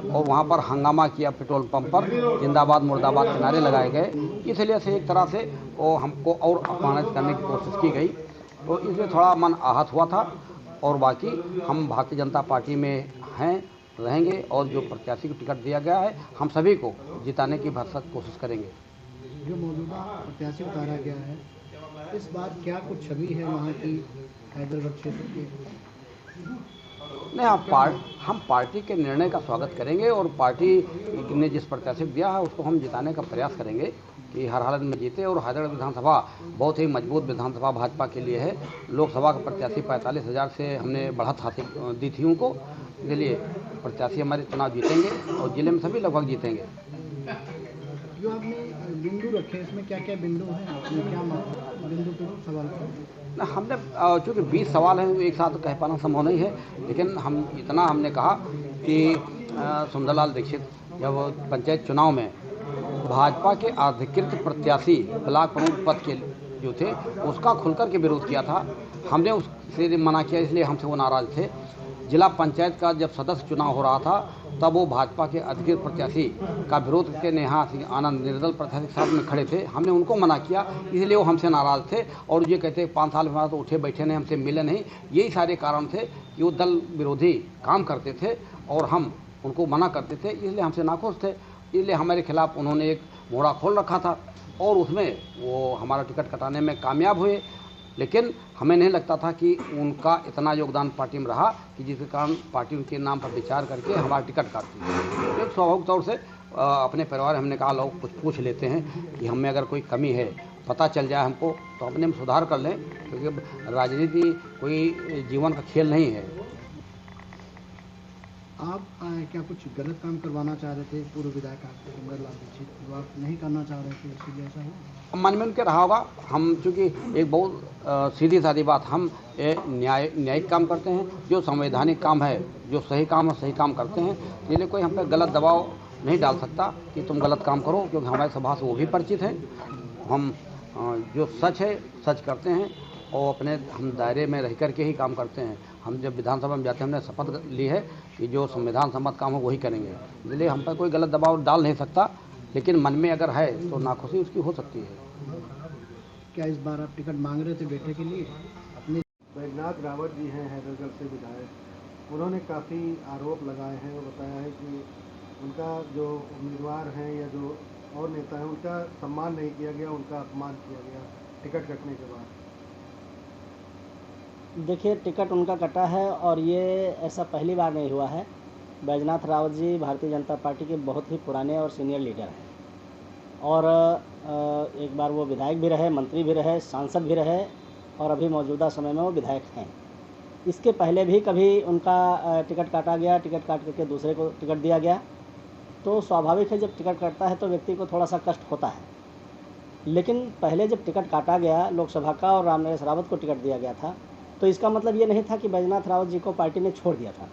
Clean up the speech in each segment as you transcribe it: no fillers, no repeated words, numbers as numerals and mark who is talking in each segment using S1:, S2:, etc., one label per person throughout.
S1: और वहाँ पर हंगामा किया, पेट्रोल पंप पर जिंदाबाद मुर्दाबाद के नारे लगाए गए। इसलिए से एक तरह से वो हमको और अपमानित करने की कोशिश की गई, तो इसलिए थोड़ा मन आहत हुआ था। और बाकी हम भारतीय जनता पार्टी में हैं, रहेंगे, और जो प्रत्याशी को टिकट दिया गया है हम सभी को जिताने की भरसक कोशिश करेंगे।
S2: जो मौजूदा प्रत्याशी उतारा गया है, इस बार क्या कुछ छवि है वहाँ की हैदराबाद क्षेत्र की?
S1: नहीं, हम पार्टी के निर्णय का स्वागत करेंगे, और पार्टी ने जिस प्रत्याशी को दिया है उसको हम जिताने का प्रयास करेंगे कि हर हालत में जीते। और हैदराबाद विधानसभा बहुत ही मजबूत विधानसभा भाजपा के लिए है। लोकसभा का प्रत्याशी 45,000 से हमने बढ़त हासिल दी थी उनको, इसलिए प्रत्याशी हमारे चुनाव जीतेंगे और जिले में सभी लगभग जीतेंगे।
S2: जो आपने बिंदु रखे, इसमें क्या क्या बिंदु हैं, आपने क्या बिंदु पे सवाल किया?
S1: हमने चूँकि 20 सवाल हैं एक साथ कह पाना संभव नहीं है, लेकिन हमने कहा कि सुंदरलाल दीक्षित जब पंचायत चुनाव में भाजपा के अधिकृत प्रत्याशी ब्लॉक प्रमुख पद के जो थे उसका खुलकर के विरोध किया था, हमने उससे मना किया, इसलिए हमसे वो नाराज थे। जिला पंचायत का जब सदस्य चुनाव हो रहा था तब वो भाजपा के अधिकृत प्रत्याशी का विरोध करके नेहा सिंह आनंद निर्दल प्रत्याशी के साथ में खड़े थे, हमने उनको मना किया, इसलिए वो हमसे नाराज थे। और ये कहते 5 साल में तो उठे बैठे नहीं, हमसे मिले नहीं। यही सारे कारण थे कि वो दल विरोधी काम करते थे और हम उनको मना करते थे, इसलिए हमसे नाखुश थे। इसलिए हमारे खिलाफ उन्होंने एक मोहरा खोल रखा था और उसमें वो हमारा टिकट कटाने में कामयाब हुए। लेकिन हमें नहीं लगता था कि उनका इतना योगदान पार्टी में रहा कि जिसके कारण पार्टी उनके नाम पर विचार करके हमारा टिकट काटती है। एक स्वाभाविक तौर से अपने परिवार हमने कहा लोग कुछ पूछ लेते हैं कि हमें अगर कोई कमी है पता चल जाए हमको तो अपने में सुधार कर लें, क्योंकि राजनीति कोई जीवन का खेल नहीं है।
S2: आप क्या कुछ गलत काम करवाना चाह रहे थे पूर्व विधायक सुंदरलाल दीक्षित, जो आप नहीं करना चाह रहे थे, इसलिए ऐसा हुआ?
S1: मन में उनके रहा होगा। हम चूँकि एक बहुत सीधी सादी बात, हम न्यायिक काम करते हैं, जो संवैधानिक काम है, जो सही काम है सही काम करते हैं, इसलिए कोई हम पे गलत दबाव नहीं डाल सकता कि तुम गलत काम करो, क्योंकि हमारे स्वभाव से वो भी परिचित हैं। हम जो सच है सच करते हैं और हम दायरे में रह कर के ही काम करते हैं। हम जब विधानसभा में जाते हैं हमने शपथ ली है कि जो संविधान सम्मत काम हो वही करेंगे, इसलिए हम पर कोई गलत दबाव डाल नहीं सकता, लेकिन मन में अगर है तो नाखुशी उसकी हो सकती है।
S2: क्या इस बार आप टिकट मांग रहे थे बेटे के लिए अपने?
S3: बैजनाथ रावत जी हैं हैदरगढ़ से विधायक, उन्होंने काफ़ी आरोप लगाए हैं और बताया है कि उनका जो उम्मीदवार हैं या जो और नेता हैं उनका सम्मान नहीं किया गया, उनका अपमान किया गया टिकट कटने के बाद।
S4: देखिए, टिकट उनका कटा है और ये ऐसा पहली बार नहीं हुआ है। बैजनाथ रावत जी भारतीय जनता पार्टी के बहुत ही पुराने और सीनियर लीडर हैं और एक बार वो विधायक भी रहे, मंत्री भी रहे, सांसद भी रहे और अभी मौजूदा समय में वो विधायक हैं। इसके पहले भी कभी उनका टिकट काटा गया, टिकट काट करके दूसरे को टिकट दिया गया, तो स्वाभाविक है जब टिकट कटता है तो व्यक्ति को थोड़ा सा कष्ट होता है। लेकिन पहले जब टिकट काटा गया लोकसभा का और रामनरेश रावत को टिकट दिया गया था, तो इसका मतलब ये नहीं था कि बैजनाथ रावत जी को पार्टी ने छोड़ दिया था।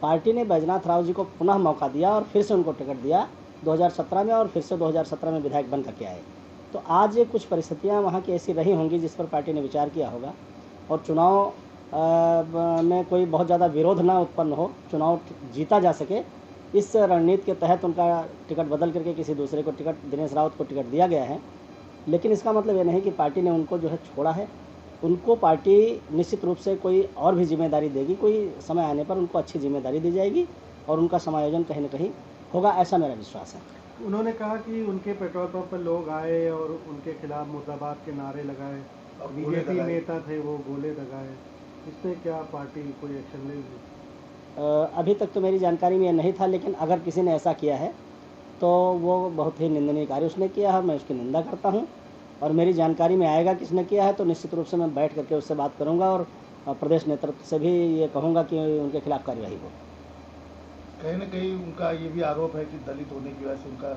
S4: पार्टी ने बैजनाथ रावत जी को पुनः मौका दिया और फिर से उनको टिकट दिया 2017 में, और फिर से 2017 में विधायक बन करके आए। तो आज कुछ परिस्थितियां वहां की ऐसी रही होंगी जिस पर पार्टी ने विचार किया होगा और चुनाव में कोई बहुत ज़्यादा विरोध ना उत्पन्न हो, चुनाव जीता जा सके, इस रणनीति के तहत उनका टिकट बदल करके किसी दूसरे को टिकट, दिनेश रावत को टिकट दिया गया है। लेकिन इसका मतलब ये नहीं कि पार्टी ने उनको जो है छोड़ा है। उनको पार्टी निश्चित रूप से कोई और भी जिम्मेदारी देगी, कोई समय आने पर उनको अच्छी जिम्मेदारी दी जाएगी और उनका समायोजन कहीं न कहीं होगा, ऐसा मेरा विश्वास है।
S3: उन्होंने कहा कि उनके पेट्रोल पंप पर लोग आए और उनके खिलाफ मुर्दाबाद के नारे लगाए, बीजेपी नेता थे वो गोले लगाए, इस पर क्या पार्टी कोई एक्शन लेगी?
S4: अभी तक तो मेरी जानकारी में यह नहीं था, लेकिन अगर किसी ने ऐसा किया है तो वो बहुत ही निंदनीय कार्य उसने किया है, मैं उसकी निंदा करता हूँ। और मेरी जानकारी में आएगा किसने किया है तो निश्चित रूप से मैं बैठ करके उससे बात करूंगा और प्रदेश नेतृत्व से भी ये कहूंगा कि उनके खिलाफ कार्यवाही हो।
S5: कहीं न कहीं उनका ये भी आरोप है कि दलित होने की वजह से उनका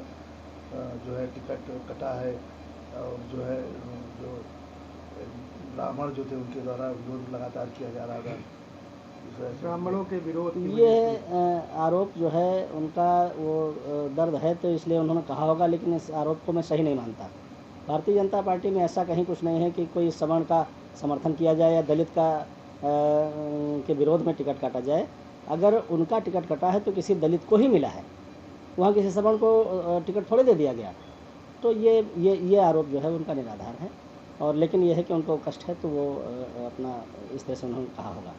S5: जो है टिकट कटा है और जो है जो ब्राह्मण जो थे उनके द्वारा विरोध लगातार किया जा रहा था,
S3: ब्राह्मणों के विरोध की
S4: ये आरोप जो है उनका वो दर्द है तो इसलिए उन्होंने कहा होगा, लेकिन इस आरोप को मैं सही नहीं मानता। भारतीय जनता पार्टी में ऐसा कहीं कुछ नहीं है कि कोई सवर्ण का समर्थन किया जाए या दलित का के विरोध में टिकट काटा जाए। अगर उनका टिकट कटा है तो किसी दलित को ही मिला है, वहाँ किसी सवर्ण को टिकट थोड़े दे दिया गया। तो ये आरोप जो है उनका निराधार है। और लेकिन ये है कि उनको कष्ट है तो वो अपना इस तरह से उन्होंने कहा होगा।